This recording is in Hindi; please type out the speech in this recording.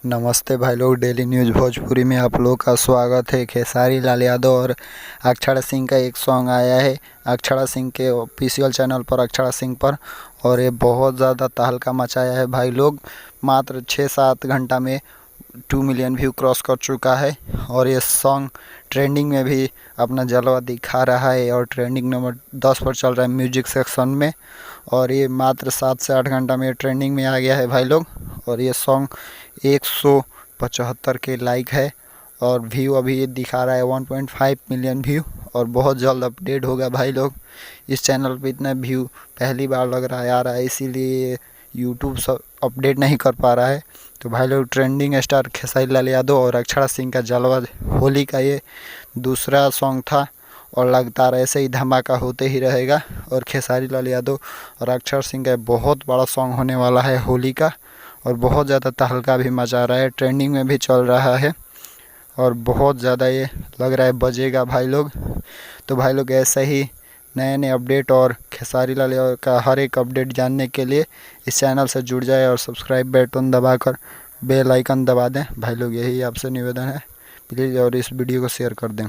नमस्ते भाई लोग, डेली न्यूज़ भोजपुरी में आप लोग का स्वागत है। खेसारी लाल यादव और अक्षरा सिंह का एक सॉन्ग आया है अक्षरा सिंह के ऑफिशियल चैनल पर, अक्षरा सिंह पर, और ये बहुत ज़्यादा तहलका मचाया है भाई लोग। मात्र 6-7 घंटा में 2 मिलियन व्यू क्रॉस कर चुका है और ये सॉन्ग ट्रेंडिंग में भी अपना जलवा दिखा रहा है और ट्रेंडिंग नंबर 10 पर चल रहा है म्यूजिक सेक्शन में। और ये मात्र 7 से 8 घंटा में ट्रेंडिंग में आ गया है भाई लोग। और ये सॉन्ग 175 के लाइक है और व्यू अभी ये दिखा रहा है 1.5 मिलियन व्यू, और बहुत जल्द अपडेट होगा भाई लोग। इस चैनल पे इतना व्यू पहली बार लग रहा है आ रहा है, इसीलिए यूट्यूब सब अपडेट नहीं कर पा रहा है। तो भाई लोग, ट्रेंडिंग स्टार खेसारी लाल यादव और अक्षरा सिंह का जलवा होली का ये दूसरा सॉन्ग था और लगातार ऐसे ही धमाका होते ही रहेगा। और खेसारी लाल यादव और अक्षरा सिंह का बहुत बड़ा सॉन्ग होने वाला है होली का, और बहुत ज़्यादा तहलका भी मचा रहा है, ट्रेंडिंग में भी चल रहा है और बहुत ज़्यादा ये लग रहा है बजेगा भाई लोग। तो भाई लोग, ऐसे ही नए नए अपडेट और खेसारी लाल यादव का हर एक अपडेट जानने के लिए इस चैनल से जुड़ जाए और सब्सक्राइब बटन दबाकर बेल आइकन दबा दें भाई लोग। यही आपसे निवेदन है, प्लीज़, और इस वीडियो को शेयर कर दें।